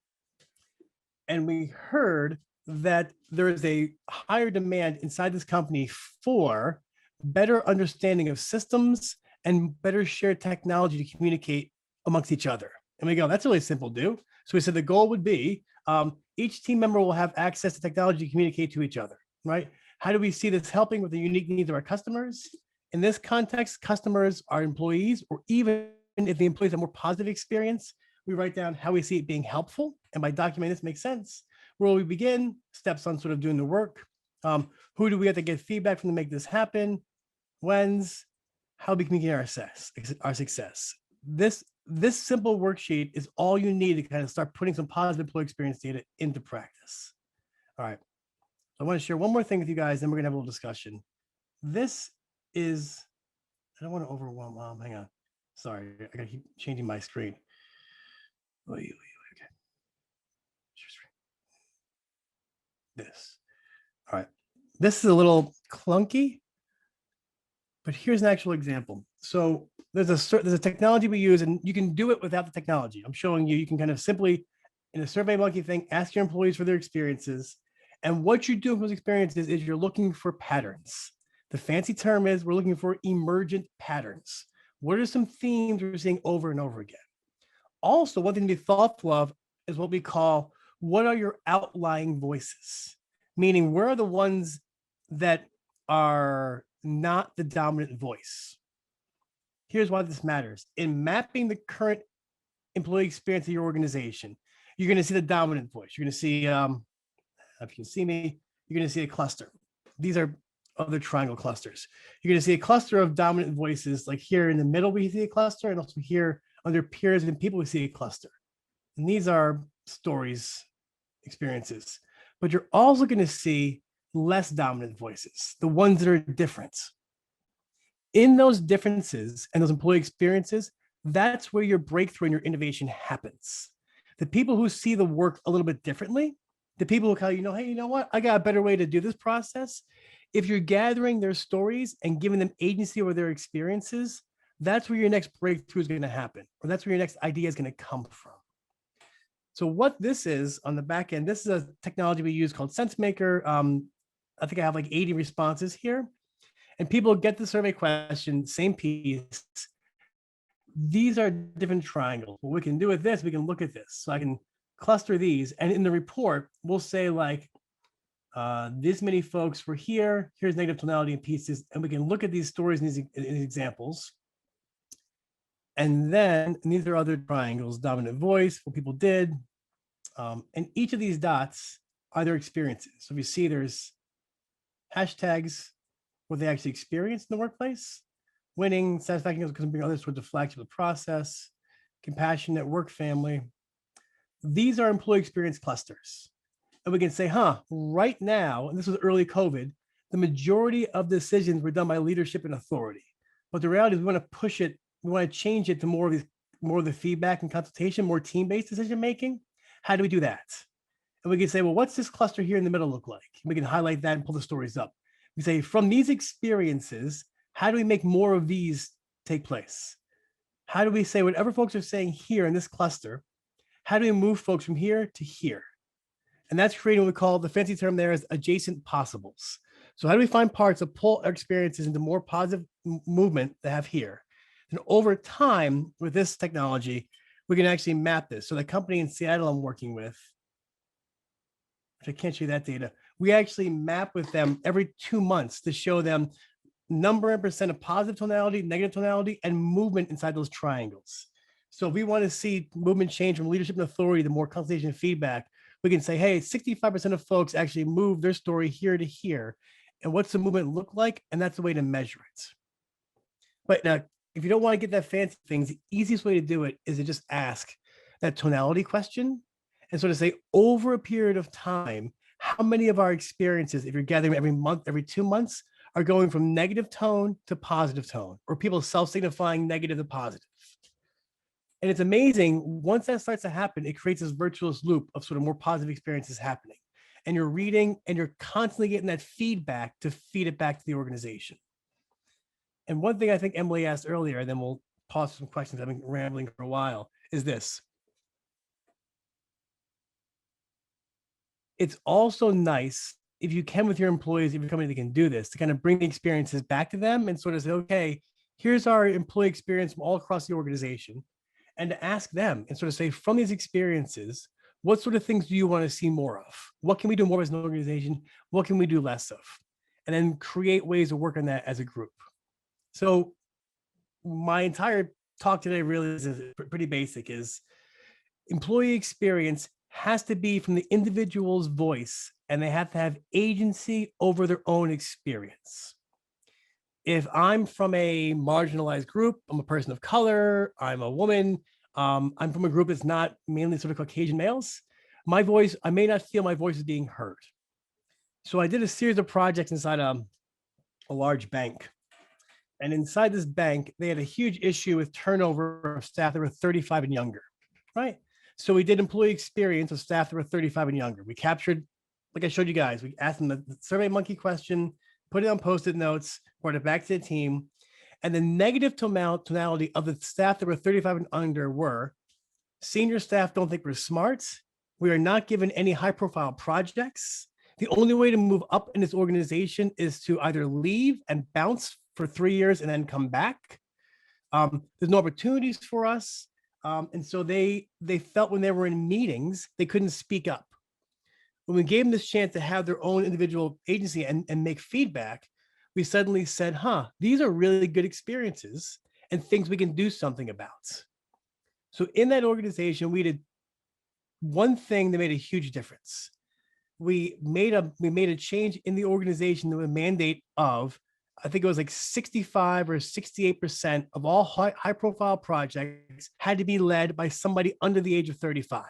And we heard that there is a higher demand inside this company for better understanding of systems and better shared technology to communicate amongst each other. And we go, that's really simple to do. So we said the goal would be each team member will have access to technology to communicate to each other, right? How do we see this helping with the unique needs of our customers? In this context, customers are employees, or even if the employees have more positive experience, we write down how we see it being helpful. And by documenting this makes sense. Where we begin, steps on sort of doing the work. Who do we have to get feedback from to make this happen? When's, how we communicate our success. This simple worksheet is all you need to kind of start putting some positive employee experience data into practice. All right. I want to share one more thing with you guys, then we're gonna have a little discussion. This is, I don't want to overwhelm. Hang on. Sorry, I gotta keep changing my screen. Okay. This. All right. This is a little clunky, but here's an actual example. So there's a technology we use, and you can do it without the technology. I'm showing you. You can kind of simply, in a Survey Monkey thing, ask your employees for their experiences. And what you do with those experiences is you're looking for patterns. The fancy term is we're looking for emergent patterns. What are some themes we're seeing over and over again? Also, one thing to be thoughtful of is what we call, what are your outlying voices? Meaning, where are the ones that are not the dominant voice? Here's why this matters. In mapping the current employee experience of your organization, you're going to see the dominant voice. You're going to see, if you can see me, you're going to see a cluster. These are other triangle clusters. You're going to see a cluster of dominant voices, like here in the middle, we see a cluster, and also here under peers and people, we see a cluster. And these are stories, experiences. But you're also going to see less dominant voices, the ones that are different. In those differences and those employee experiences, that's where your breakthrough and your innovation happens. The people who see the work a little bit differently, the people who tell you, hey, you know what? I got a better way to do this process. If you're gathering their stories and giving them agency over their experiences, that's where your next breakthrough is going to happen, or that's where your next idea is going to come from. So what this is on the back end, this is a technology we use called SenseMaker. I think I have like 80 responses here. And people get the survey question, same piece. These are different triangles. What we can do with this, we can look at this. So I can cluster these. And in the report, we'll say like, this many folks were here. Here's negative tonality and pieces. And we can look at these stories and these examples. And then, and these are other triangles, dominant voice, what people did. And each of these dots are their experiences. So if you see there's hashtags, what they actually experienced in the workplace, winning, satisfaction, because bring others towards the flagship of the process, compassionate, work family. These are employee experience clusters. And we can say, right now, and this was early COVID, the majority of decisions were done by leadership and authority. But the reality is we want to push it, we want to change it to more of the feedback and consultation, more team-based decision making. How do we do that? And we can say, well, what's this cluster here in the middle look like? And we can highlight that and pull the stories up. We say, from these experiences, how do we make more of these take place? How do we say whatever folks are saying here in this cluster, how do we move folks from here to here? And that's creating what we call, the fancy term there is adjacent possibles. So how do we find parts that pull our experiences into more positive movement they have here? And over time, with this technology, we can actually map this. So the company in Seattle I'm working with, which I can't show you that data, we actually map with them every 2 months to show them number and percent of positive tonality, negative tonality, and movement inside those triangles. So if we want to see movement change from leadership and authority to more consultation and feedback, we can say, hey, 65% of folks actually move their story here to here. And what's the movement look like? And that's the way to measure it. But now, if you don't want to get that fancy things, the easiest way to do it is to just ask that tonality question and sort of say, over a period of time, how many of our experiences, if you're gathering every month, every 2 months, are going from negative tone to positive tone, or people self-signifying negative to positive. And it's amazing, once that starts to happen, it creates this virtuous loop of sort of more positive experiences happening. And you're reading and you're constantly getting that feedback to feed it back to the organization. And one thing I think Emily asked earlier, and then we'll pause some questions, I've been rambling for a while, is this. It's also nice if you can with your employees, if your company can do this, to kind of bring the experiences back to them and sort of say, okay, here's our employee experience from all across the organization. And to ask them and sort of say, from these experiences, what sort of things do you want to see more of? What can we do more as an organization? What can we do less of? And then create ways to work on that as a group. So my entire talk today really is pretty basic, is employee experience has to be from the individual's voice, and they have to have agency over their own experience. If I'm from a marginalized group, I'm a person of color, I'm a woman, I'm from a group that's not mainly sort of Caucasian males, my voice, I may not feel my voice is being heard. So I did a series of projects inside a large bank. And inside this bank, they had a huge issue with turnover of staff that were 35 and younger, right? So we did employee experience of staff that were 35 and younger. We captured, like I showed you guys, we asked them the Survey Monkey question, put it on Post-it notes, brought it back to the team. And the negative tonality of the staff that were 35 and under were, senior staff don't think we're smart. We are not given any high profile projects. The only way to move up in this organization is to either leave and bounce for 3 years and then come back. There's no opportunities for us. And so they felt when they were in meetings, they couldn't speak up. When we gave them this chance to have their own individual agency and make feedback, we suddenly said, these are really good experiences and things we can do something about. So in that organization, we did one thing that made a huge difference. We made a change in the organization with a mandate of, I think it was like 65 or 68% of all high profile projects had to be led by somebody under the age of 35.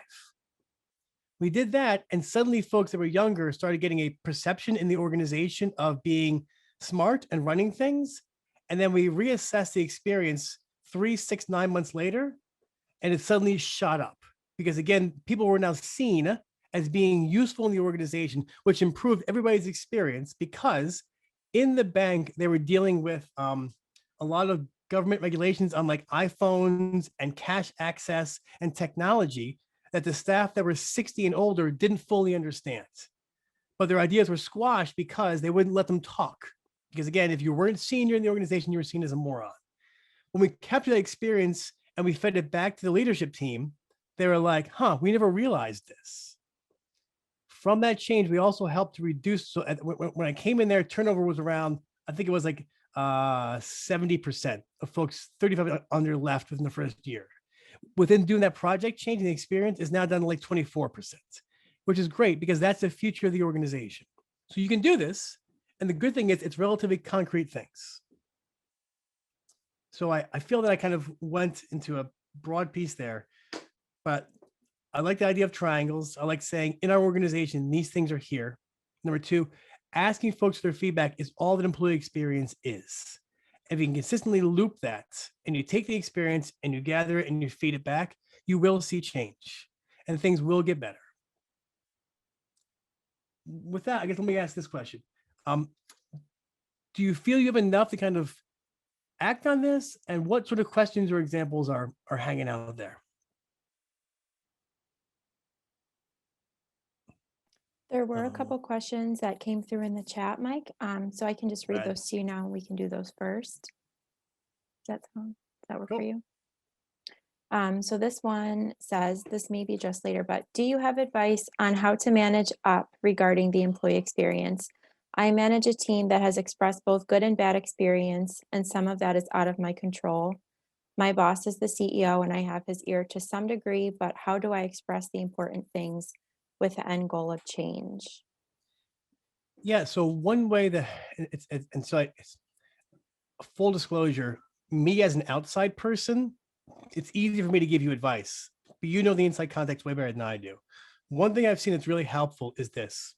We did that, and suddenly folks that were younger started getting a perception in the organization of being smart and running things. And then we reassessed the experience 3, 6, 9 months later, and it suddenly shot up. Because again, people were now seen as being useful in the organization, which improved everybody's experience, because in the bank, they were dealing with a lot of government regulations on like iPhones and cash access and technology that the staff that were 60 and older didn't fully understand. But their ideas were squashed because they wouldn't let them talk. Because again, if you weren't senior in the organization, you were seen as a moron. When we captured that experience and we fed it back to the leadership team, they were like, we never realized this. From that change, we also helped to reduce. So when I came in there, turnover was around, I think it was like 70% of folks 35 under left within the first year. Within doing that project, changing the experience is now down to like 24%, which is great because that's the future of the organization. So you can do this. And the good thing is it's relatively concrete things. So I feel that I kind of went into a broad piece there, but I like the idea of triangles. I like saying in our organization, these things are here. Number 2, asking folks for their feedback is all that employee experience is. If you can consistently loop that and you take the experience and you gather it and you feed it back, you will see change and things will get better. With that, I guess let me ask this question. Do you feel you have enough to kind of act on this? And what sort of questions or examples are hanging out there? There were a couple questions that came through in the chat, Mike. So I can just read Right. those to you now, and we can do those first. Does that work Cool. for you? So this one says, this may be just later, but do you have advice on how to manage up regarding the employee experience? I manage a team that has expressed both good and bad experience, and some of that is out of my control. My boss is the CEO, and I have his ear to some degree, but how do I express the important things with the end goal of change? Yeah, so one way that it's full disclosure, me as an outside person, it's easy for me to give you advice, but you know the inside context way better than I do. One thing I've seen that's really helpful is this.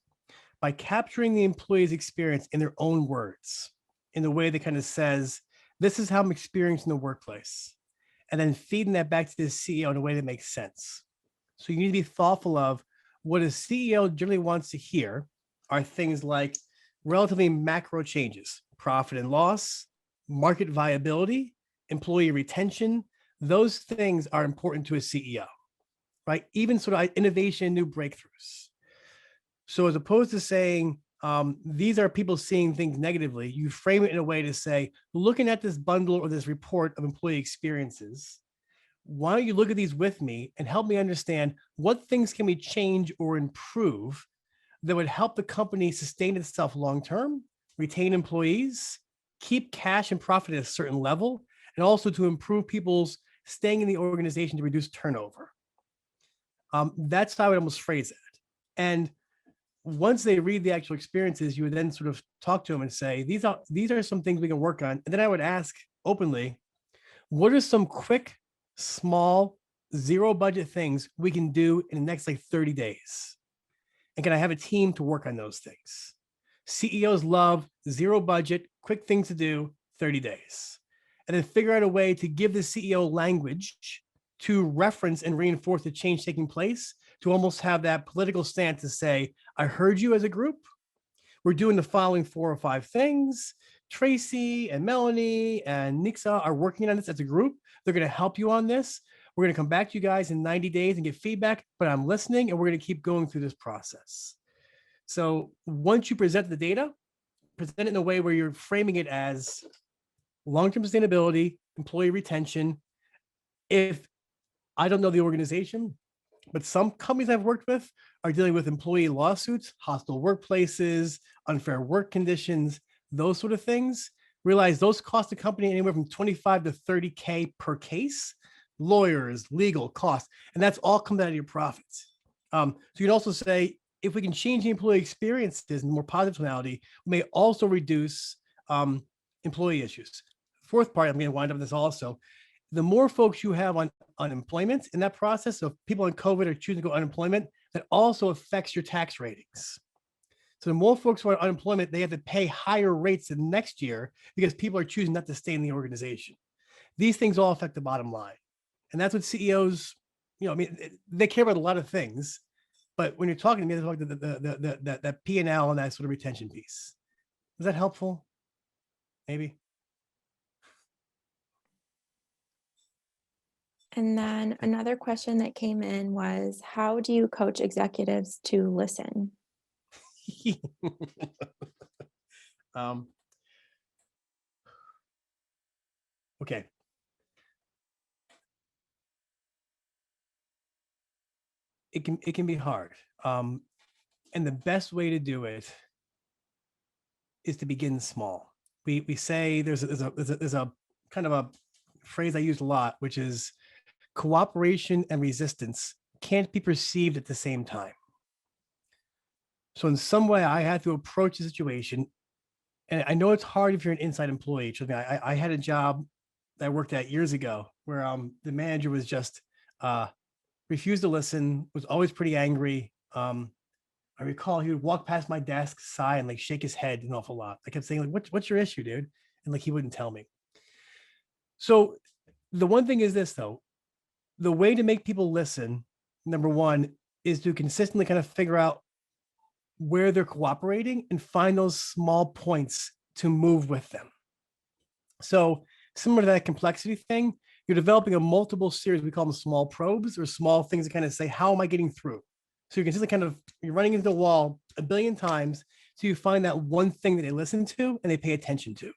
By capturing the employee's experience in their own words, in the way that kind of says, this is how I'm experiencing the workplace, and then feeding that back to the CEO in a way that makes sense. So you need to be thoughtful of what a CEO generally wants to hear are things like relatively macro changes, profit and loss, market viability, employee retention. Those things are important to a CEO, right? Even sort of innovation, new breakthroughs. So as opposed to saying, these are people seeing things negatively, you frame it in a way to say, looking at this bundle or this report of employee experiences, why don't you look at these with me and help me understand what things can we change or improve that would help the company sustain itself long-term, retain employees, keep cash and profit at a certain level, and also to improve people's staying in the organization to reduce turnover. That's how I would almost phrase it. And once they read the actual experiences, you would then sort of talk to them and say, these are some things we can work on. And then I would ask openly, what are some quick, small, zero budget things we can do in the next like 30 days? And can I have a team to work on those things? CEOs love zero budget, quick things to do, 30 days. And then figure out a way to give the CEO language to reference and reinforce the change taking place, to almost have that political stance to say, I heard you as a group. We're doing the following 4 or 5 things. Tracy and Melanie and Nixa are working on this as a group. They're going to help you on this. We're going to come back to you guys in 90 days and get feedback, but I'm listening and we're going to keep going through this process. So once you present the data, present it in a way where you're framing it as long-term sustainability, employee retention. If I don't know the organization, but some companies I've worked with are dealing with employee lawsuits, hostile workplaces, unfair work conditions, those sort of things. Realize those cost the company anywhere from 25 to 30K per case, lawyers, legal costs, and that's all comes out of your profits. So you can also say, if we can change the employee experiences in more positive tonality, we may also reduce employee issues. Fourth part, I'm going to wind up this also. The more folks you have on unemployment in that process, so if people in COVID are choosing to go unemployment, that also affects your tax ratings. So the more folks who are on unemployment, they have to pay higher rates than next year because people are choosing not to stay in the organization. These things all affect the bottom line. And that's what CEOs, they care about a lot of things, but when you're talking to me, they're talking that P&L and that sort of retention piece. Is that helpful? Maybe. And then another question that came in was, how do you coach executives to listen? Okay. It can be hard. And the best way to do it is to begin small. We say there's a kind of a phrase I use a lot, which is cooperation and resistance can't be perceived at the same time. So in some way, I had to approach the situation, and I know it's hard if you're an inside employee. Trust me, I had a job that I worked at years ago where the manager was just refused to listen, was always pretty angry. I recall he would walk past my desk, sigh, and like shake his head an awful lot. I kept saying, like, what's your issue, dude? And like he wouldn't tell me. So the one thing is this, though, the way to make people listen, number one, is to consistently kind of figure out where they're cooperating and find those small points to move with them. So similar to that complexity thing, you're developing a multiple series. We call them small probes or small things that kind of say, how am I getting through? So you can just kind of, you're running into the wall a billion times. So you find that one thing that they listen to and they pay attention to.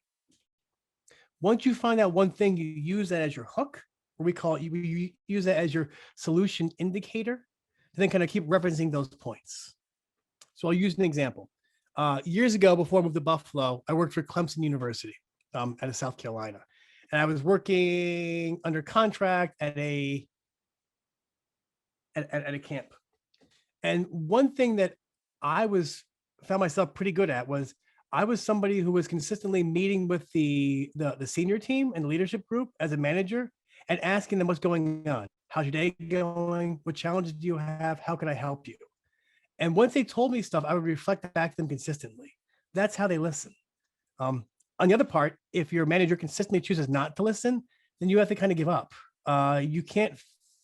Once you find that one thing, you use that as your hook, or we call it, you use that as your solution indicator, to then kind of keep referencing those points. So I'll use an example. Years ago, before I moved to Buffalo, I worked for Clemson University out of South Carolina. And I was working under contract at a camp. And one thing that I found myself pretty good at was I was somebody who was consistently meeting with the senior team and the leadership group as a manager and asking them what's going on. How's your day going? What challenges do you have? How can I help you? And once they told me stuff, I would reflect back to them consistently. That's how they listen. Um, on the other part, if your manager consistently chooses not to listen, then you have to kind of give up. You can't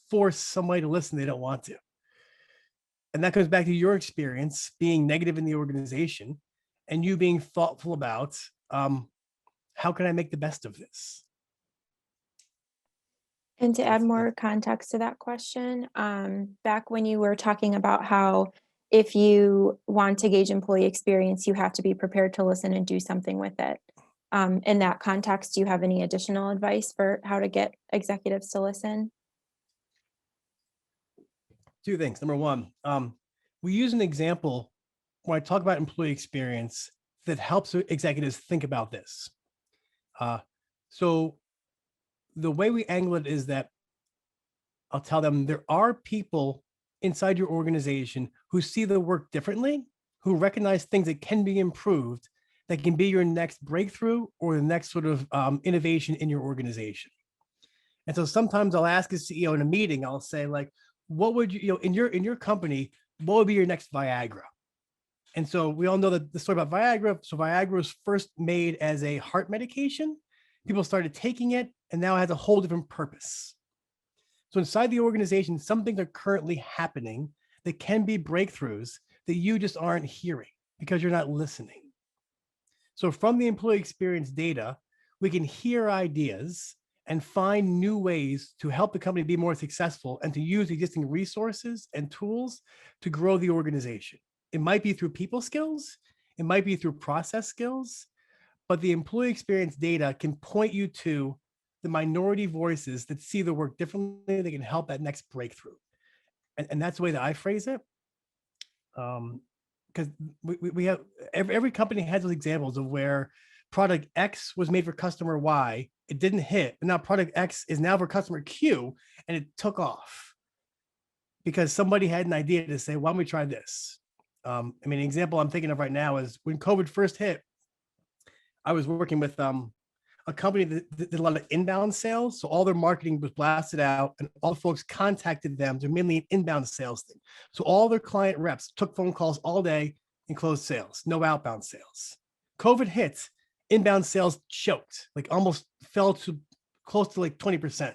force somebody to listen they don't want to. And that comes back to your experience being negative in the organization and you being thoughtful about how can I make the best of this? And to add That's more context to that question, back when you were talking about how if you want to gauge employee experience, you have to be prepared to listen and do something with it. In that context, do you have any additional advice for how to get executives to listen? two things. Number one, we use an example when I talk about employee experience that helps executives think about this. So the way we angle it is that I'll tell them there are people inside your organization who see the work differently, who recognize things that can be improved, that can be your next breakthrough or the next sort of innovation in your organization. And so sometimes I'll ask a CEO in a meeting, I'll say like, what would you, in your company, what would be your next Viagra? And so we all know that the story about Viagra. So Viagra was first made as a heart medication. People started taking it and now it has a whole different purpose. So inside the organization, some things are currently happening that can be breakthroughs that you just aren't hearing because you're not listening. So from the employee experience data, we can hear ideas and find new ways to help the company be more successful and to use existing resources and tools to grow the organization. It might be through people skills, it might be through process skills, but the employee experience data can point you to the minority voices that see the work differently, they can help that next breakthrough. And that's the way that I phrase it. Because we have every company has those examples of where product X was made for customer Y, it didn't hit, and now product X is now for customer Q, and it took off because somebody had an idea to say, why don't we try this? I mean, an example I'm thinking of right now is when COVID first hit, I was working with a company that did a lot of inbound sales. So all their marketing was blasted out and all the folks contacted them. They're mainly an inbound sales thing. So all their client reps took phone calls all day and closed sales, no outbound sales. COVID hit, inbound sales choked, like almost fell to close to like 20%.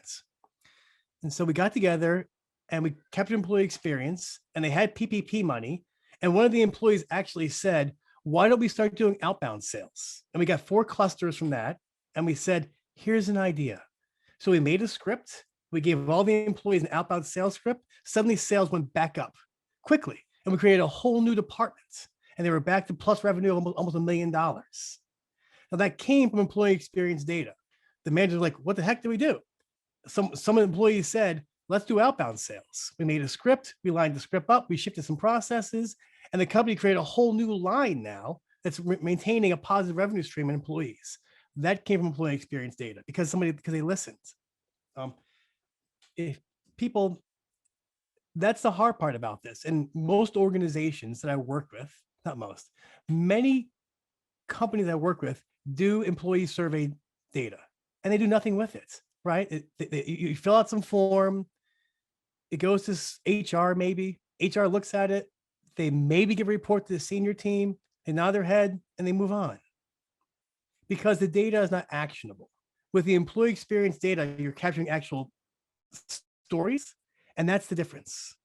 And so we got together and we kept employee experience and they had PPP money. And one of the employees actually said, why don't we start doing outbound sales? And we got 4 clusters from that. And we said, here's an idea. So we made a script. We gave all the employees an outbound sales script. Suddenly sales went back up quickly. And we created a whole new department. And they were back to plus revenue of almost $1 million. Now that came from employee experience data. The manager was like, what the heck do we do? Some employees said, let's do outbound sales. We made a script. We lined the script up. We shifted some processes. And the company created a whole new line now that's maintaining a positive revenue stream in employees. That came from employee experience data because they listened. If people, that's the hard part about this. And most organizations that I work with, not most, many companies I work with do employee survey data and they do nothing with it, right? You fill out some form, it goes to HR maybe, HR looks at it, they maybe give a report to the senior team, they nod their head and they move on. Because the data is not actionable. With the employee experience data, you're capturing actual stories, and that's the difference.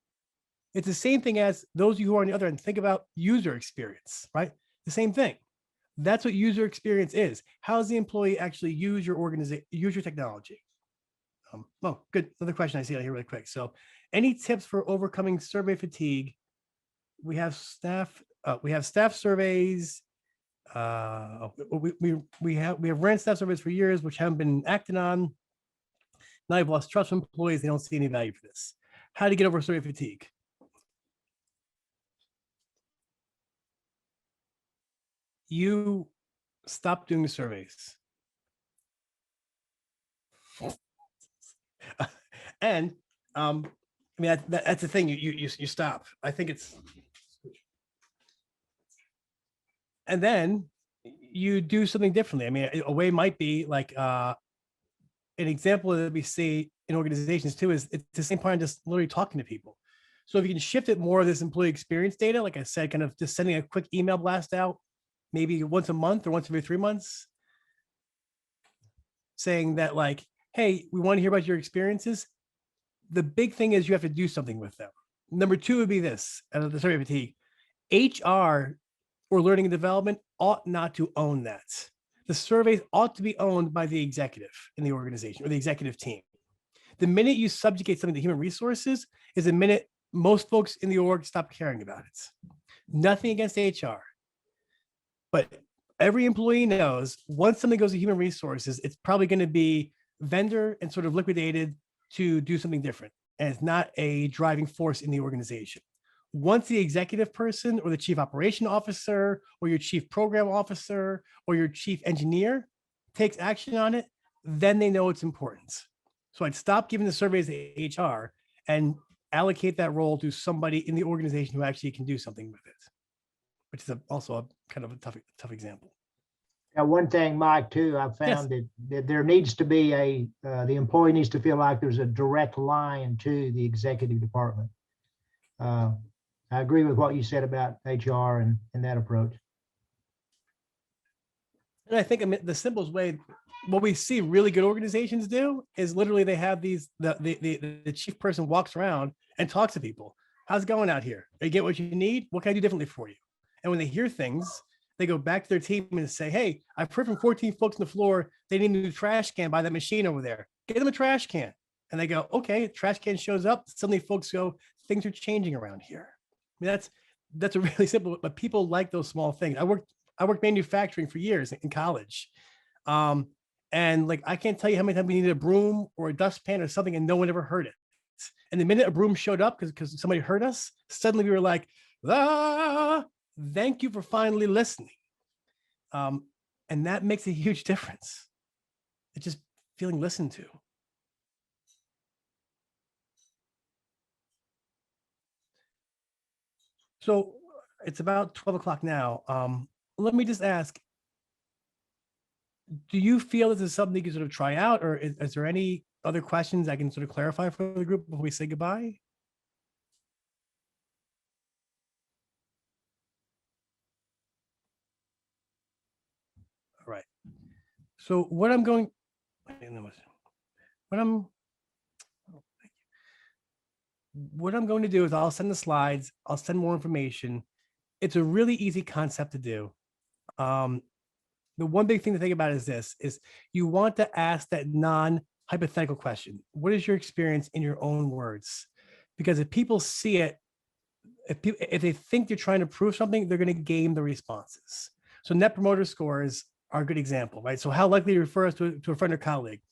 It's the same thing as those of you who are on the other end, think about user experience, right? The same thing. That's what user experience is. How does the employee actually use your organization, use your technology? Oh, good. Another question I see out here really quick. So any tips for overcoming survey fatigue? We have staff surveys. We have ran staff surveys for years, which haven't been acted on. Now I've lost trust from employees. They don't see any value for this. How to get over survey fatigue? You stop doing the surveys. And I mean that's the thing. You stop. I think it's. And then you do something differently. I mean, a way might be like an example that we see in organizations too is it's the same part of just literally talking to people. So if you can shift it more of this employee experience data, like I said, kind of just sending a quick email blast out, maybe once a month or once every 3 months, saying that like, hey, we want to hear about your experiences. The big thing is you have to do something with them. Number two would be this, the survey fatigue. HR or learning and development ought not to own that. The surveys ought to be owned by the executive in the organization or the executive team. The minute you subjugate something to human resources is the minute most folks in the org stop caring about it. Nothing against HR, but every employee knows once something goes to human resources, it's probably going to be vendor and sort of liquidated to do something different. And it's not a driving force in the organization. Once the executive person or the chief operation officer or your chief program officer or your chief engineer takes action on it, then they know it's important. So I'd stop giving the surveys to HR and allocate that role to somebody in the organization who actually can do something with it, which is also a kind of a tough example. Now, one thing, Mike, too, I've found that there needs to be the employee needs to feel like there's a direct line to the executive department. I agree with what you said about HR and that approach. And I think the simplest way, what we see really good organizations do is literally they have these, the chief person walks around and talks to people. How's it going out here? You get what you need? What can I do differently for you? And when they hear things, they go back to their team and say, hey, I've heard from 14 folks on the floor, they need a new trash can by that machine over there. Get them a trash can. And they go, okay, trash can shows up. Suddenly folks go, things are changing around here. I mean, that's a really simple, but people like those small things. I worked manufacturing for years in college. And like, I can't tell you how many times we needed a broom or a dustpan or something and no one ever heard it. And the minute a broom showed up because somebody heard us, suddenly we were like, thank you for finally listening. And that makes a huge difference. It's just feeling listened to. So it's about 12 o'clock now. Let me just ask, do you feel this is something you can sort of try out, or is there any other questions I can sort of clarify for the group before we say goodbye? All right. So what I'm going to do is I'll send the slides, I'll send more information. It's a really easy concept to do. The one big thing to think about is this, is you want to ask that non-hypothetical question. What is your experience in your own words? Because if people see it, if they think you're trying to prove something, they're going to game the responses. So net promoter scores are a good example, right? So how likely to refer us to a friend or colleague?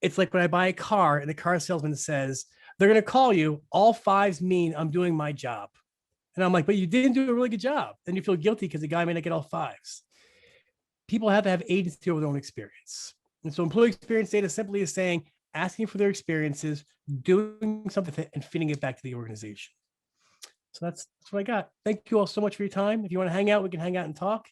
It's like when I buy a car and the car salesman says, they're going to call you, all fives mean I'm doing my job. And I'm like, but you didn't do a really good job. Then you feel guilty because the guy may not get all fives. People have to have agency over their own experience. And so employee experience data simply is saying, asking for their experiences, doing something and feeding it back to the organization. So that's what I got. Thank you all so much for your time. If you want to hang out, we can hang out and talk.